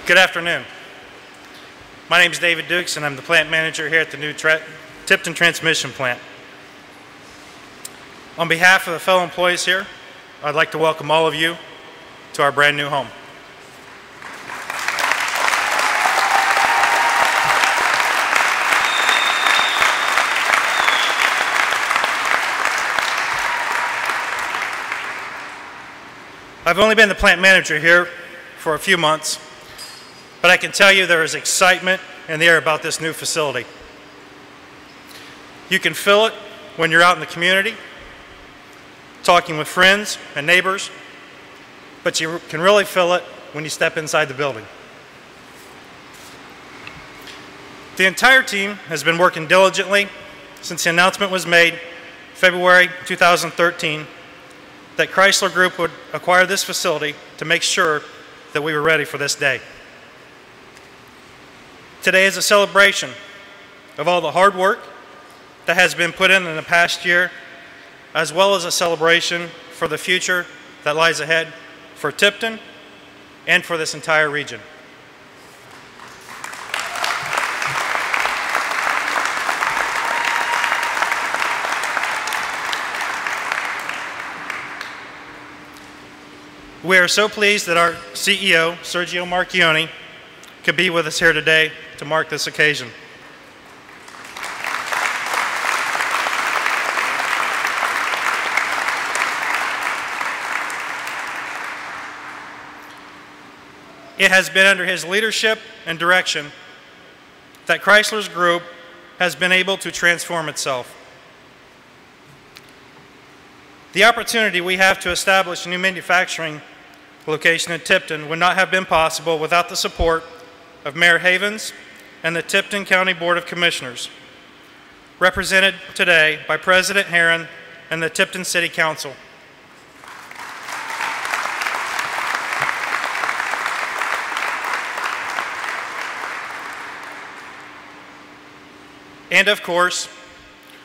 Good afternoon. My name is David Dukes, and I'm the plant manager here at the new Tipton transmission plant. On behalf of the fellow employees here, I'd like to welcome all of you to our brand new home. I've only been the plant manager here for a few months, but I can tell you there is excitement in the air about this new facility. You can feel it when you're out in the community, talking with friends and neighbors, but you can really feel it when you step inside the building. The entire team has been working diligently since the announcement was made February 2013 that Chrysler Group would acquire this facility to make sure that we were ready for this day. Today is a celebration of all the hard work that has been put in the past year, as well as a celebration for the future that lies ahead for Tipton and for this entire region. We are so pleased that our CEO, Sergio Marchionne, could be with us here today to mark this occasion. It has been under his leadership and direction that Chrysler's Group has been able to transform itself. The opportunity we have to establish a new manufacturing location in Tipton would not have been possible without the support of Mayor Havens and the Tipton County Board of Commissioners, represented today by President Heron and the Tipton City Council. And of course,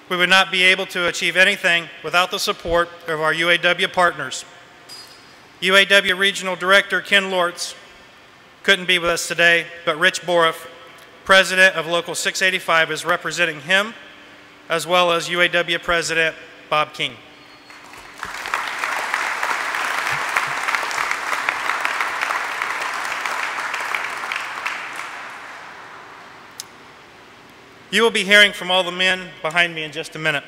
we would not be able to achieve anything without the support of our UAW partners. UAW Regional Director Ken Lortz couldn't be with us today, but Rich Boruff, President of Local 685, is representing him, as well as UAW President Bob King. You will be hearing from all the men behind me in just a minute.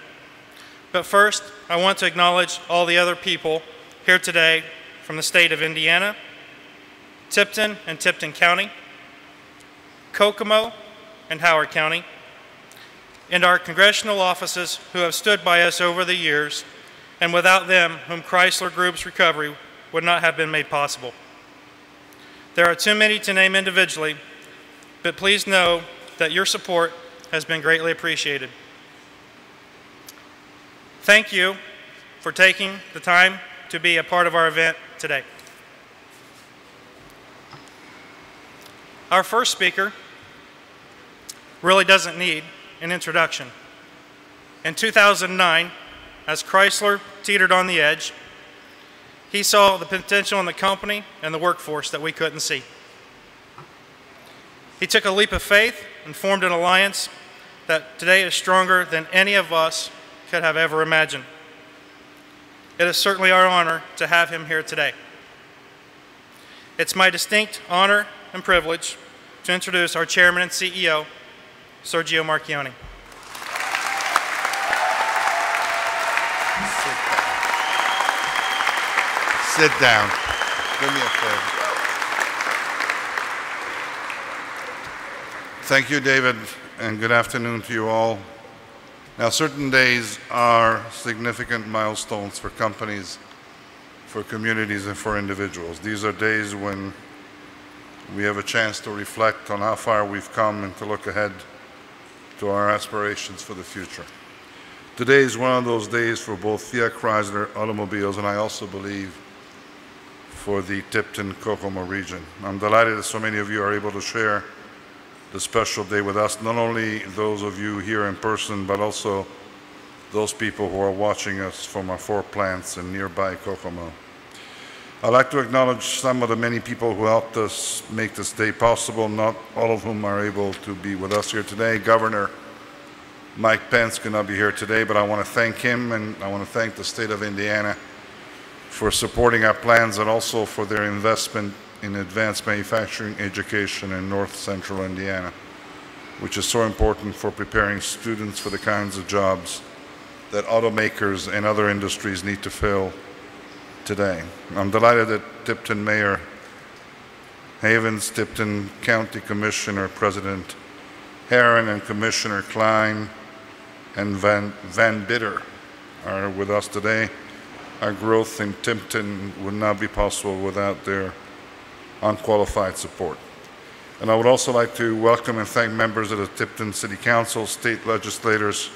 But first, I want to acknowledge all the other people here today from the state of Indiana, Tipton and Tipton County, Kokomo and Howard County, and our congressional offices who have stood by us over the years, and without them, whom Chrysler Group's recovery would not have been made possible. There are too many to name individually, but please know that your support has been greatly appreciated. Thank you for taking the time to be a part of our event today. Our first speaker really doesn't need an introduction. In 2009, as Chrysler teetered on the edge, he saw the potential in the company and the workforce that we couldn't see. He took a leap of faith and formed an alliance that today is stronger than any of us could have ever imagined. It is certainly our honor to have him here today. It's my distinct honor and privilege to introduce our Chairman and CEO, Sergio Marchionne. Sit down. Do me a favor. Thank you, David, and good afternoon to you all. Now, certain days are significant milestones for companies, for communities, and for individuals. These are days when we have a chance to reflect on how far we've come and to look ahead to our aspirations for the future. Today is one of those days for both Fiat Chrysler Automobiles, and I also believe for the Tipton-Kokomo region. I'm delighted that so many of you are able to share the special day with us, not only those of you here in person, but also those people who are watching us from our 4 plants in nearby Kokomo. I'd like to acknowledge some of the many people who helped us make this day possible, not all of whom are able to be with us here today. Governor Mike Pence could not be here today, but I want to thank him, and I want to thank the state of Indiana for supporting our plans and also for their investment in advanced manufacturing education in north central Indiana, which is so important for preparing students for the kinds of jobs that automakers and other industries need to fill today. I'm delighted that Tipton Mayor Havens, Tipton County Commissioner President Heron, and Commissioner Klein and Van Bitter are with us today. Our growth in Tipton would not be possible without their unqualified support. And I would also like to welcome and thank members of the Tipton City Council, state legislators,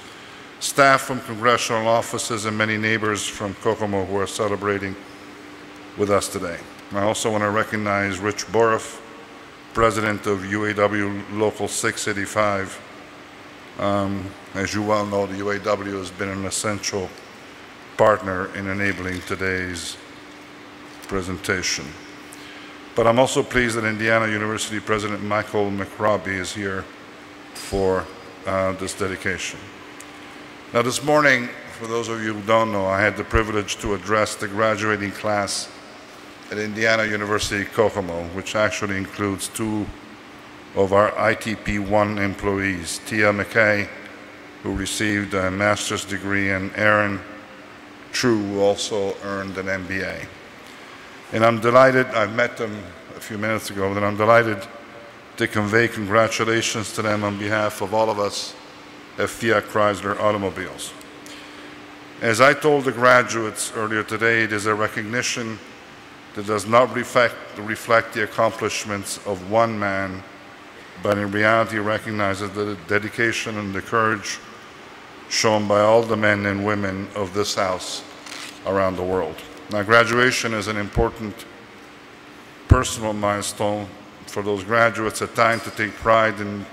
staff from congressional offices, and many neighbors from Kokomo who are celebrating with us today. I also want to recognize Rich Boruff, president of UAW Local 685. As you well know, the UAW has been an essential partner in enabling today's presentation. But I'm also pleased that Indiana University President Michael McRobbie is here for this dedication. Now this morning, for those of you who don't know, I had the privilege to address the graduating class at Indiana University Kokomo, which actually includes two of our ITP-1 employees, Tia McKay, who received a master's degree, and Aaron True, who also earned an MBA. And I'm delighted, I met them a few minutes ago, and I'm delighted to convey congratulations to them on behalf of all of us at Fiat Chrysler Automobiles. As I told the graduates earlier today, it is a recognition that does not reflect the accomplishments of one man, but in reality recognizes the dedication and the courage shown by all the men and women of this house around the world. Now, graduation is an important personal milestone for those graduates, a time to take pride in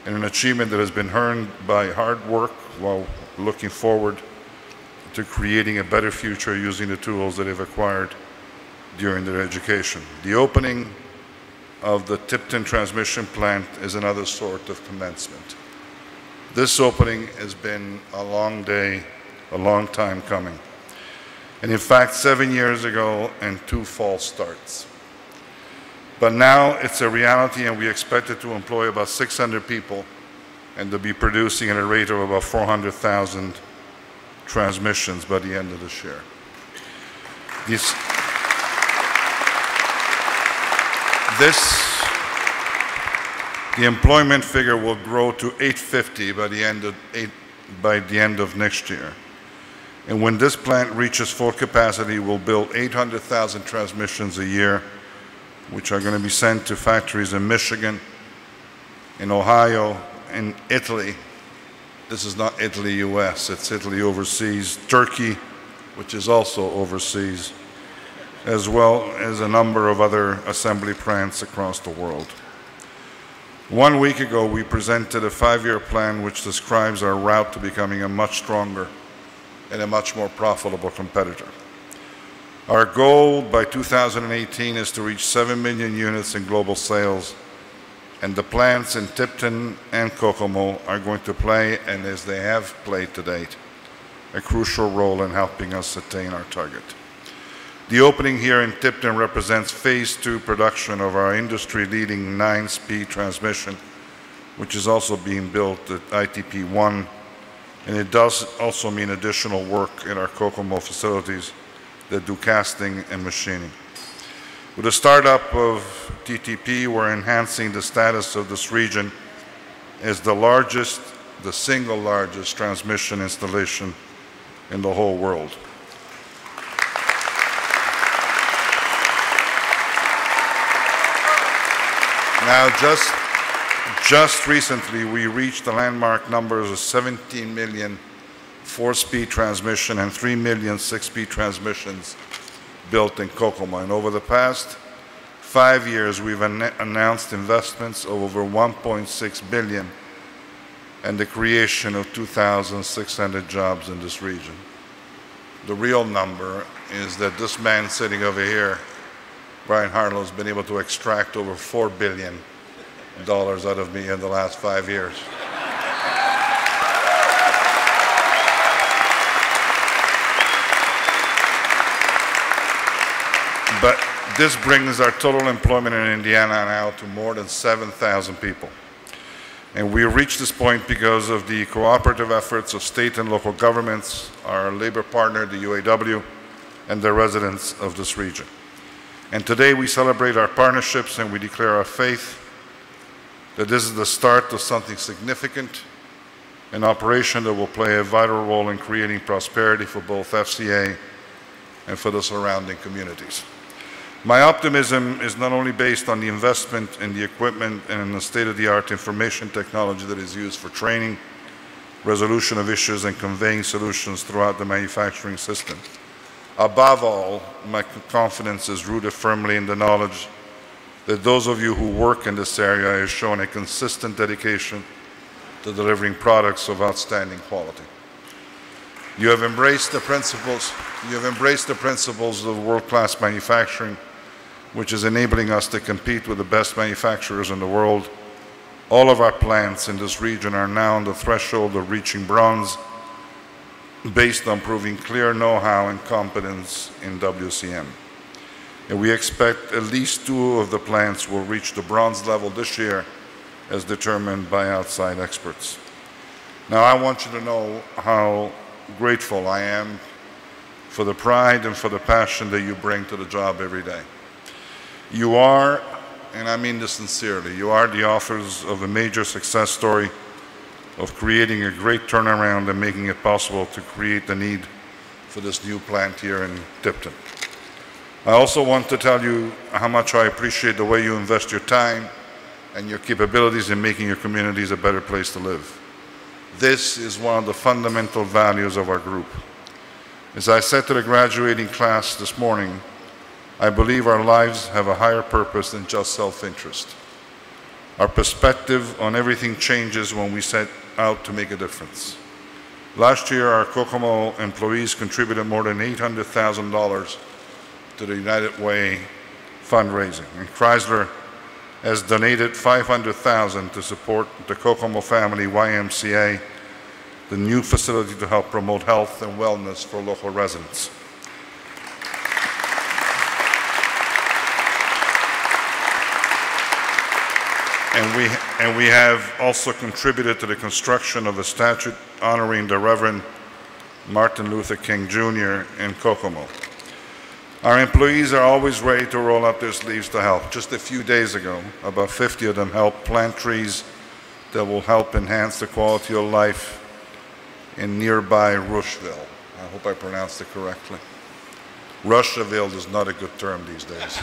an achievement that has been earned by hard work while looking forward to creating a better future using the tools that they've acquired during their education. The opening of the Tipton transmission plant is another sort of commencement. This opening has been a long day, a long time coming. And in fact, 7 years ago and 2 false starts. But now it's a reality, and we expect it to employ about 600 people and to be producing at a rate of about 400,000 transmissions by the end of this year. The employment figure will grow to 850 by the end of next year. And when this plant reaches full capacity, we'll build 800,000 transmissions a year, which are going to be sent to factories in Michigan, in Ohio, in Italy. This is not Italy, US, it's Italy overseas, Turkey, which is also overseas, as well as a number of other assembly plants across the world. 1 week ago, we presented a 5-year plan which describes our route to becoming a much stronger and a much more profitable competitor. Our goal by 2018 is to reach 7 million units in global sales, and the plants in Tipton and Kokomo are going to play, and as they have played to date, a crucial role in helping us attain our target. The opening here in Tipton represents phase 2 production of our industry-leading 9-speed transmission, which is also being built at ITP-1, and it does also mean additional work in our Kokomo facilities that do casting and machining. With the startup of TTP, we're enhancing the status of this region as the single largest transmission installation in the whole world. Now, just recently, we reached the landmark numbers of 17 million 4-speed transmission and 3 million 6-speed transmissions built in Kokomo. And over the past 5 years, we've announced investments of over 1.6 billion and the creation of 2,600 jobs in this region. The real number is that this man sitting over here, Brian Harlow, has been able to extract over $4 billion out of me in the last 5 years. But this brings our total employment in Indiana now to more than 7,000 people. And we reached this point because of the cooperative efforts of state and local governments, our labor partner, the UAW, and the residents of this region. And today we celebrate our partnerships and we declare our faith that this is the start of something significant, an operation that will play a vital role in creating prosperity for both FCA and for the surrounding communities. My optimism is not only based on the investment in the equipment and in the state-of-the-art information technology that is used for training, resolution of issues, and conveying solutions throughout the manufacturing system. Above all, my confidence is rooted firmly in the knowledge that those of you who work in this area have shown a consistent dedication to delivering products of outstanding quality. You have embraced the principles of world-class manufacturing, which is enabling us to compete with the best manufacturers in the world. All of our plants in this region are now on the threshold of reaching bronze, based on proving clear know-how and competence in WCM. And we expect at least 2 of the plants will reach the bronze level this year, as determined by outside experts. Now, I want you to know how grateful I am for the pride and for the passion that you bring to the job every day. You are, and I mean this sincerely, you are the authors of a major success story of creating a great turnaround and making it possible to create the need for this new plant here in Tipton. I also want to tell you how much I appreciate the way you invest your time and your capabilities in making your communities a better place to live. This is one of the fundamental values of our group. As I said to the graduating class this morning, I believe our lives have a higher purpose than just self-interest. Our perspective on everything changes when we set out to make a difference. Last year, our Kokomo employees contributed more than $800,000 to the United Way fundraising, and Chrysler has donated $500,000 to support the Kokomo Family YMCA, the new facility to help promote health and wellness for local residents. And we have also contributed to the construction of a statue honoring the Reverend Martin Luther King Jr. in Kokomo. Our employees are always ready to roll up their sleeves to help. Just a few days ago, about 50 of them helped plant trees that will help enhance the quality of life in nearby Rushville. I hope I pronounced it correctly. Rushville is not a good term these days.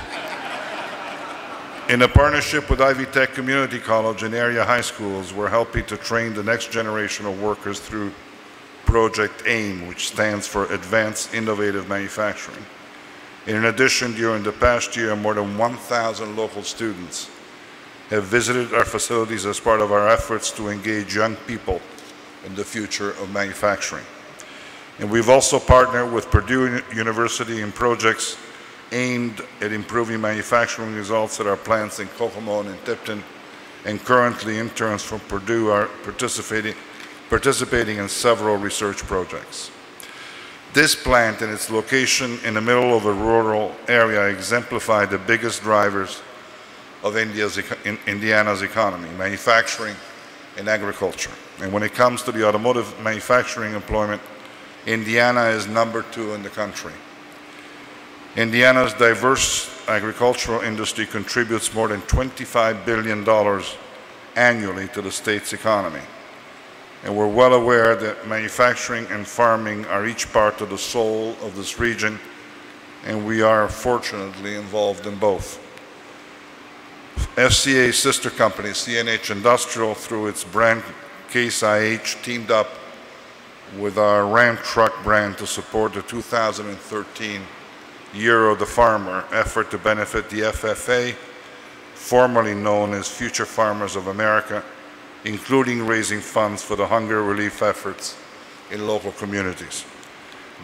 In a partnership with Ivy Tech Community College and area high schools, we're helping to train the next generation of workers through Project AIM, which stands for Advanced Innovative Manufacturing. In addition, during the past year, more than 1,000 local students have visited our facilities as part of our efforts to engage young people in the future of manufacturing. And we've also partnered with Purdue University in projects aimed at improving manufacturing results at our plants in Kokomo and in Tipton, and currently interns from Purdue are participating in several research projects. This plant and its location in the middle of a rural area exemplify the biggest drivers of Indiana's economy, manufacturing and agriculture. And when it comes to the automotive manufacturing employment, Indiana is #2 in the country. Indiana's diverse agricultural industry contributes more than $25 billion annually to the state's economy. And we're well aware that manufacturing and farming are each part of the soul of this region, and we are fortunately involved in both. FCA's sister company, CNH Industrial, through its brand Case IH, teamed up with our Ram Truck brand to support the 2013 Year of the Farmer effort to benefit the FFA, formerly known as Future Farmers of America, including raising funds for the hunger relief efforts in local communities.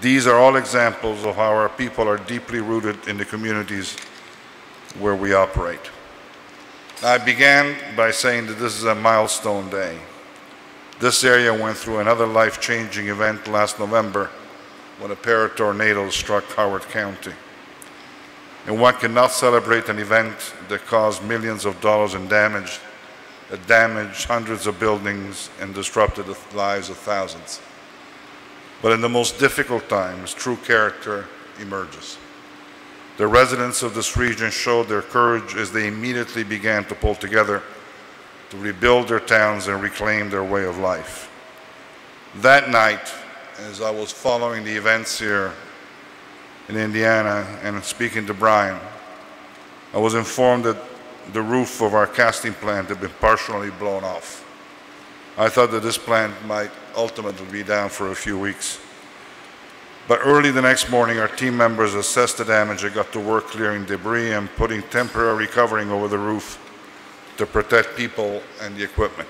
These are all examples of how our people are deeply rooted in the communities where we operate. I began by saying that this is a milestone day. This area went through another life-changing event last November when a pair of tornadoes struck Howard County. And one cannot celebrate an event that caused millions of dollars in damage, that damaged hundreds of buildings and disrupted the lives of thousands. But in the most difficult times, true character emerges. The residents of this region showed their courage as they immediately began to pull together to rebuild their towns and reclaim their way of life. That night, as I was following the events here in Indiana and speaking to Brian, I was informed that the roof of our casting plant had been partially blown off. I thought that this plant might ultimately be down for a few weeks. But early the next morning, our team members assessed the damage and got to work clearing debris and putting temporary covering over the roof to protect people and the equipment.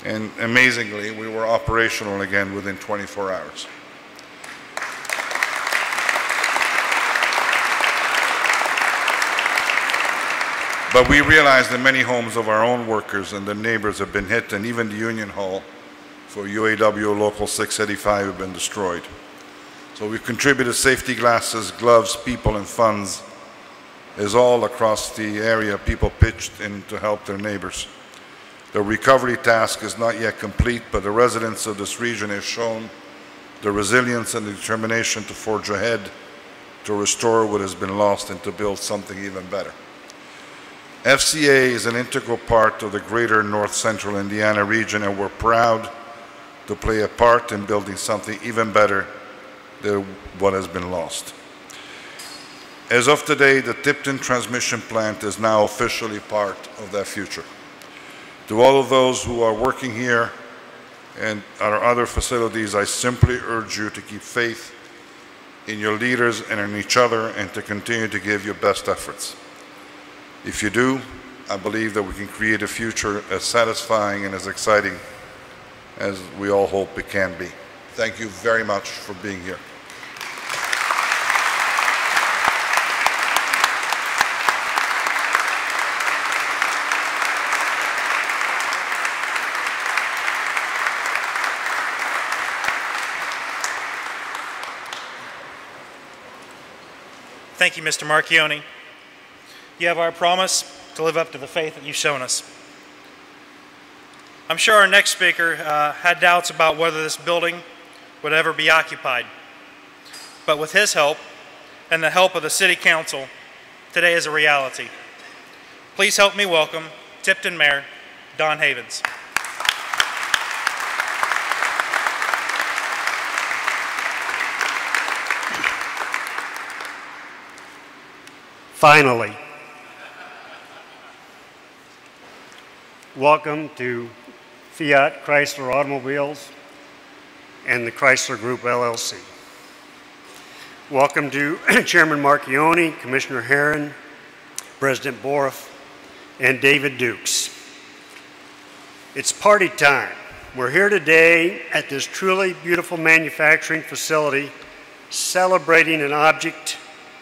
And amazingly, we were operational again within 24 hours. But we realized that many homes of our own workers and their neighbors have been hit, and even the Union Hall for UAW Local 685 have been destroyed. So we've contributed safety glasses, gloves, people, and funds as all across the area people pitched in to help their neighbors. The recovery task is not yet complete, but the residents of this region have shown the resilience and the determination to forge ahead, to restore what has been lost and to build something even better. FCA is an integral part of the greater North Central Indiana region, and we're proud to play a part in building something even better than what has been lost. As of today, the Tipton transmission plant is now officially part of that future. To all of those who are working here and at our other facilities, I simply urge you to keep faith in your leaders and in each other and to continue to give your best efforts. If you do, I believe that we can create a future as satisfying and as exciting as we all hope it can be. Thank you very much for being here. Thank you, Mr. Marchionne. You have our promise to live up to the faith that you've shown us. I'm sure our next speaker had doubts about whether this building would ever be occupied. But with his help and the help of the City Council, today is a reality. Please help me welcome Tipton Mayor Don Havens. Finally, welcome to Fiat Chrysler Automobiles and the Chrysler Group LLC. Welcome to Chairman Marchionne, Commissioner Heron, President Boruff, and David Dukes. It's party time. We're here today at this truly beautiful manufacturing facility celebrating an object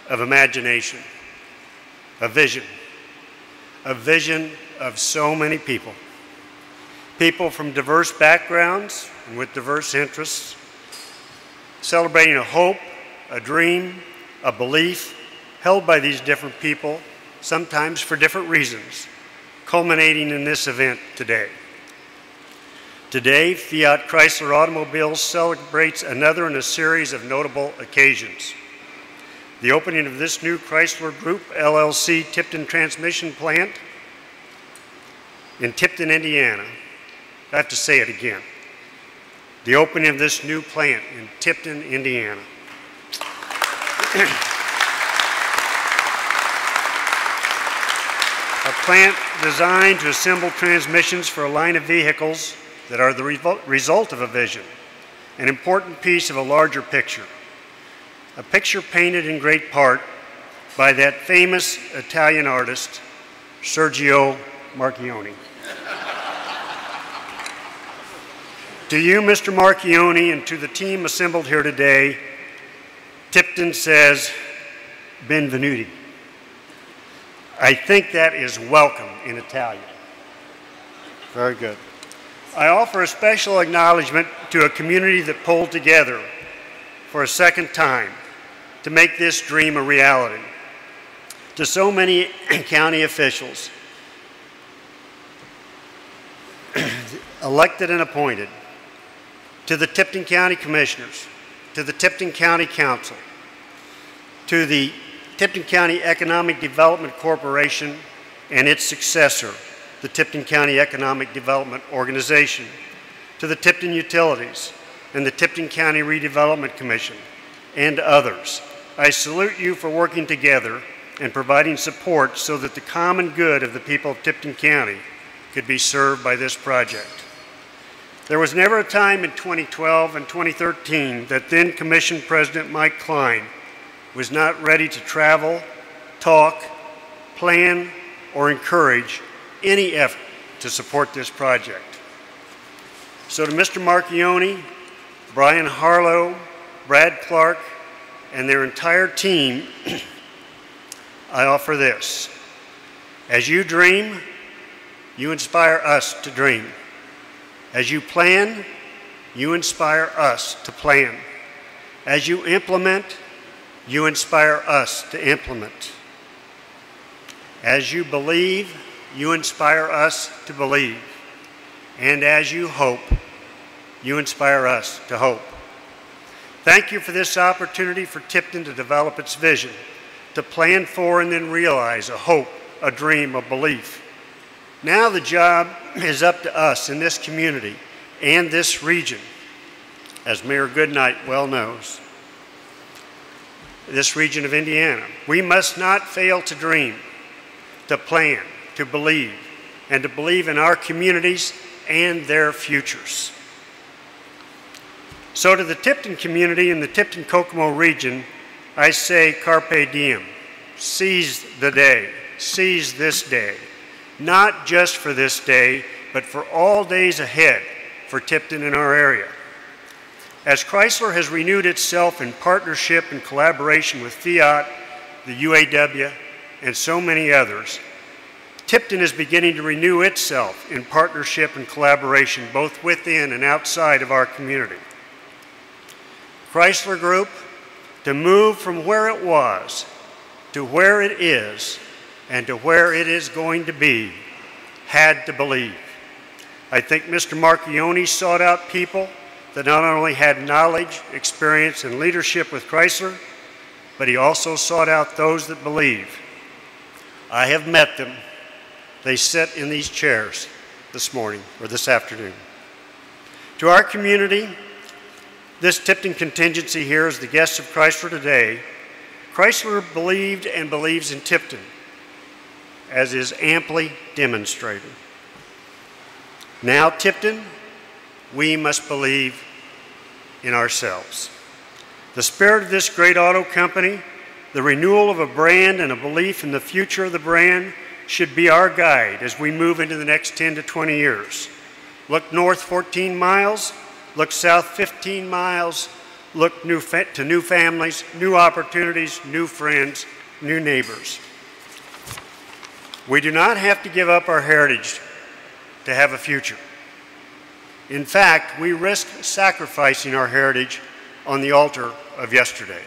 of imagination. A vision of so many people. People from diverse backgrounds and with diverse interests, celebrating a hope, a dream, a belief held by these different people, sometimes for different reasons, culminating in this event today. Today, Fiat Chrysler Automobiles celebrates another in a series of notable occasions. The opening of this new Chrysler Group LLC Tipton transmission plant in Tipton, Indiana. I have to say it again. The opening of this new plant in Tipton, Indiana. A plant designed to assemble transmissions for a line of vehicles that are the result of a vision, an important piece of a larger picture. A picture painted in great part by that famous Italian artist, Sergio Marchionne. To you, Mr. Marchionne, and to the team assembled here today, Tipton says, benvenuti. I think that is welcome in Italian. Very good. I offer a special acknowledgement to a community that pulled together for a second time to make this dream a reality. To so many county officials, elected and appointed, to the Tipton County Commissioners, to the Tipton County Council, to the Tipton County Economic Development Corporation and its successor, the Tipton County Economic Development Organization, to the Tipton Utilities and the Tipton County Redevelopment Commission, and others. I salute you for working together and providing support so that the common good of the people of Tipton County could be served by this project. There was never a time in 2012 and 2013 that then Commission President Mike Klein was not ready to travel, talk, plan, or encourage any effort to support this project. So to Mr. Marchionne, Brian Harlow, Brad Clark, and their entire team, I offer this. As you dream, you inspire us to dream. As you plan, you inspire us to plan. As you implement, you inspire us to implement. As you believe, you inspire us to believe. And as you hope, you inspire us to hope. Thank you for this opportunity for Tipton to develop its vision, to plan for and then realize a hope, a dream, a belief. Now the job is up to us in this community and this region, as Mayor Goodnight well knows, this region of Indiana. We must not fail to dream, to plan, to believe, and to believe in our communities and their futures. So to the Tipton community and the Tipton-Kokomo region, I say carpe diem, seize the day, seize this day. Not just for this day, but for all days ahead for Tipton and our area. As Chrysler has renewed itself in partnership and collaboration with Fiat, the UAW, and so many others, Tipton is beginning to renew itself in partnership and collaboration both within and outside of our community. Chrysler Group, to move from where it was to where it is and to where it is going to be, had to believe. I think Mr. Marchionne sought out people that not only had knowledge, experience, and leadership with Chrysler, but he also sought out those that believe. I have met them. They sit in these chairs this morning or this afternoon. To our community, this Tipton contingency here as the guests of Chrysler today, Chrysler believed and believes in Tipton, as is amply demonstrated. Now, Tipton, we must believe in ourselves. The spirit of this great auto company, the renewal of a brand and a belief in the future of the brand should be our guide as we move into the next 10 to 20 years. Look north 14 miles, look south 15 miles, look to new families, new opportunities, new friends, new neighbors. We do not have to give up our heritage to have a future. In fact, we risk sacrificing our heritage on the altar of yesterday.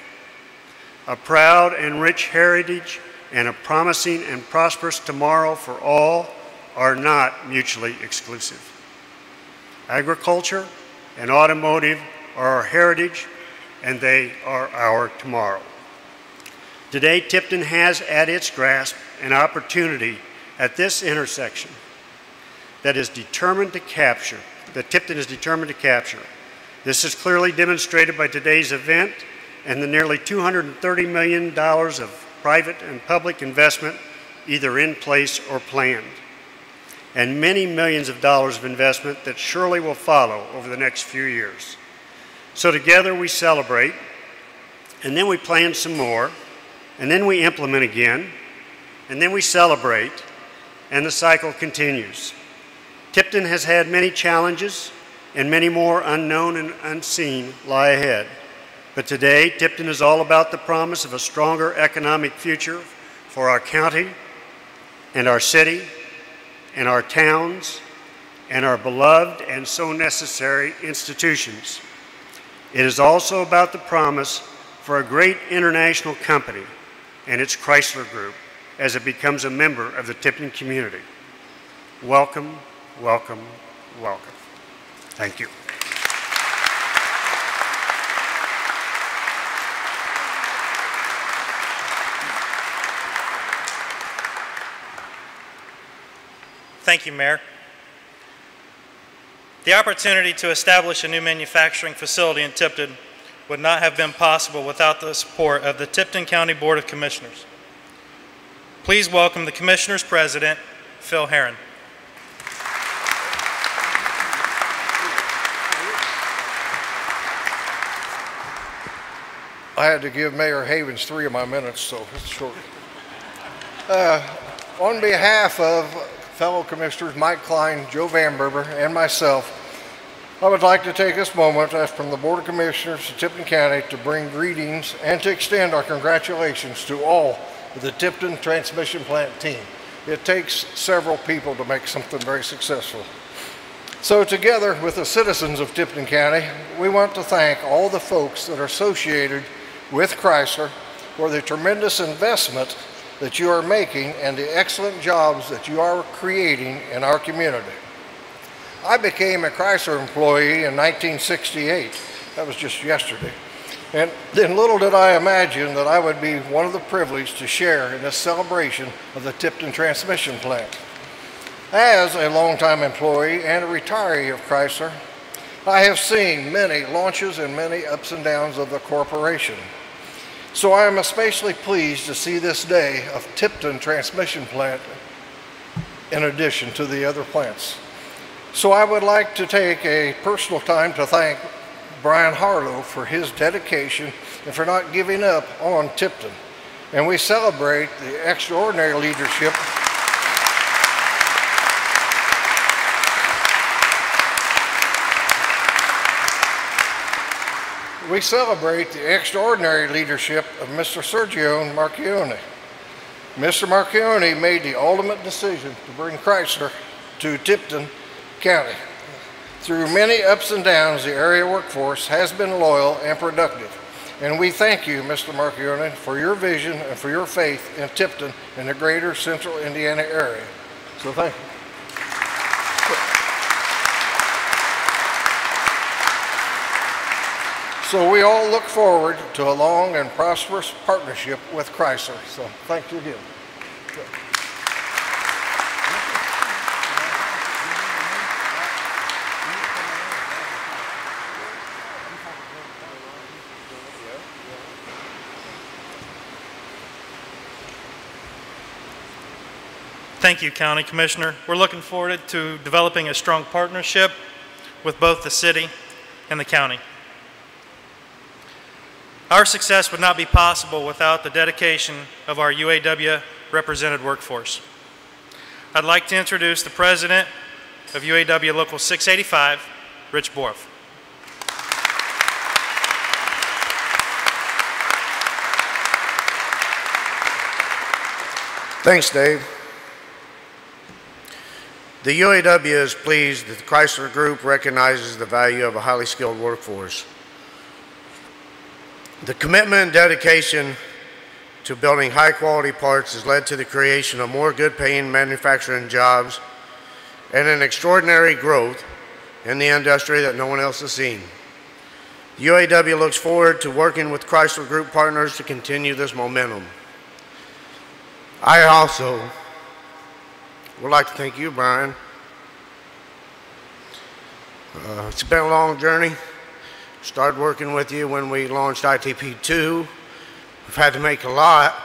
A proud and rich heritage and a promising and prosperous tomorrow for all are not mutually exclusive. Agriculture and automotive are our heritage, and they are our tomorrow. Today, Tipton has at its grasp an opportunity at this intersection that is determined to capture, that Tipton is determined to capture. This is clearly demonstrated by today's event and the nearly $230 million of private and public investment either in place or planned, and many millions of dollars of investment that surely will follow over the next few years. So together we celebrate, and then we plan some more, and then we implement again, and then we celebrate, and the cycle continues. Tipton has had many challenges, and many more unknown and unseen lie ahead. But today, Tipton is all about the promise of a stronger economic future for our county and our city and our towns and our beloved and so necessary institutions. It is also about the promise for a great international company and its Chrysler Group as it becomes a member of the Tipton community. Welcome, welcome, welcome. Thank you. Thank you, Mayor. The opportunity to establish a new manufacturing facility in Tipton would not have been possible without the support of the Tipton County Board of Commissioners. Please welcome the Commissioner's President, Phil Heron. I had to give Mayor Havens 3 of my minutes, so it's short. On behalf of fellow Commissioners Mike Klein, Joe Van Berber, and myself, I would like to take this moment as from the Board of Commissioners of Tipton County to bring greetings and to extend our congratulations to all of the Tipton Transmission Plant team. It takes several people to make something very successful. So together with the citizens of Tipton County, we want to thank all the folks that are associated with Chrysler for the tremendous investment that you are making and the excellent jobs that you are creating in our community. I became a Chrysler employee in 1968. That was just yesterday. And then little did I imagine that I would be one of the privileged to share in this celebration of the Tipton Transmission Plant. As a longtime employee and a retiree of Chrysler, I have seen many launches and many ups and downs of the corporation. So I am especially pleased to see this day of Tipton Transmission Plant in addition to the other plants. So I would like to take a personal time to thank Brian Harlow for his dedication and for not giving up on Tipton. And we celebrate the extraordinary leadership of Mr. Sergio Marchionne. Mr. Marchionne made the ultimate decision to bring Chrysler to Tipton County. Through many ups and downs, the area workforce has been loyal and productive. And we thank you, Mr. Marchionne, for your vision and for your faith in Tipton and the greater central Indiana area. So thank you. So we all look forward to a long and prosperous partnership with Chrysler. So thank you again. Thank you, County Commissioner. We're looking forward to developing a strong partnership with both the city and the county. Our success would not be possible without the dedication of our UAW represented workforce. I'd like to introduce the President of UAW Local 685, Rich Boruff. Thanks, Dave. The UAW is pleased that the Chrysler Group recognizes the value of a highly skilled workforce. The commitment and dedication to building high-quality parts has led to the creation of more good-paying manufacturing jobs and an extraordinary growth in the industry that no one else has seen. The UAW looks forward to working with Chrysler Group partners to continue this momentum. I also would like to thank you, Brian. It's been a long journey. Started working with you when we launched ITP2. We've had to make a lot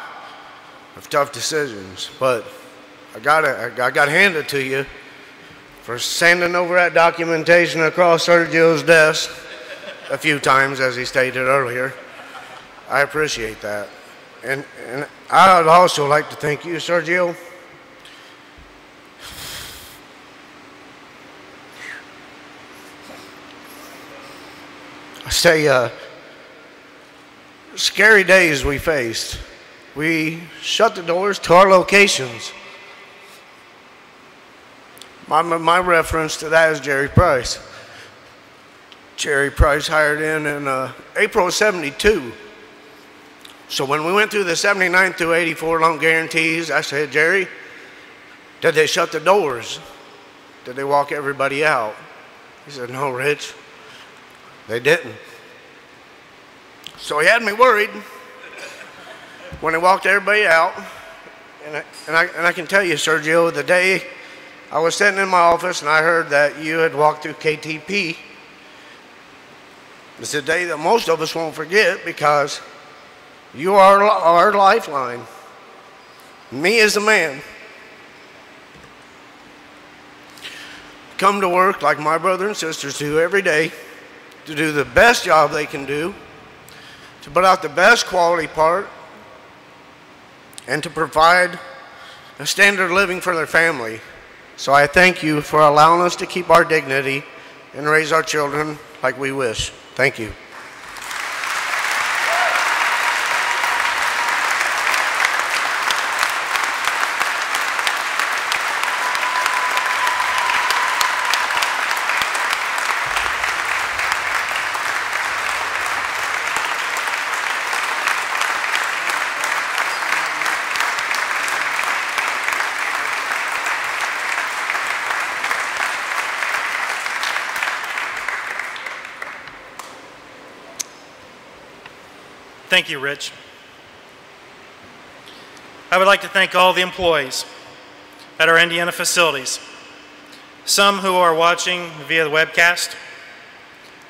of tough decisions, but I got handed to you for sending over that documentation across Sergio's desk a few times, as he stated earlier. I appreciate that. And I would also like to thank you, Sergio. say scary days we faced. We shut the doors to our locations. My reference to that is Jerry Price. Jerry Price hired in April of '72. So when we went through the 79 through 84 loan guarantees, I said, Jerry, did they shut the doors? Did they walk everybody out? He said, no, Rich, they didn't. So he had me worried when he walked everybody out. And I can tell you, Sergio, the day I was sitting in my office and I heard that you had walked through KTP, it's a day that most of us won't forget because you are our lifeline. Me as a man. Come to work like my brother and sisters do every day to do the best job they can do, to put out the best quality part, and to provide a standard of living for their family. So I thank you for allowing us to keep our dignity and raise our children like we wish. Thank you. Thank you, Rich. I would like to thank all the employees at our Indiana facilities, some who are watching via the webcast,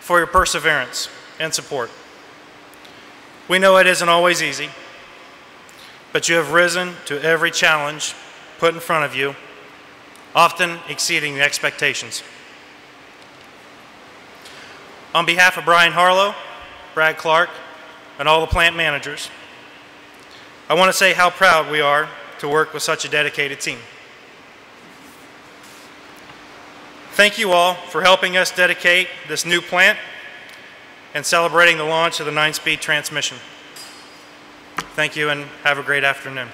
for your perseverance and support. We know it isn't always easy, but you have risen to every challenge put in front of you, often exceeding the expectations. On behalf of Brian Harlow, Brad Clark, and all the plant managers, I want to say how proud we are to work with such a dedicated team. Thank you all for helping us dedicate this new plant and celebrating the launch of the 9-speed transmission. Thank you and have a great afternoon.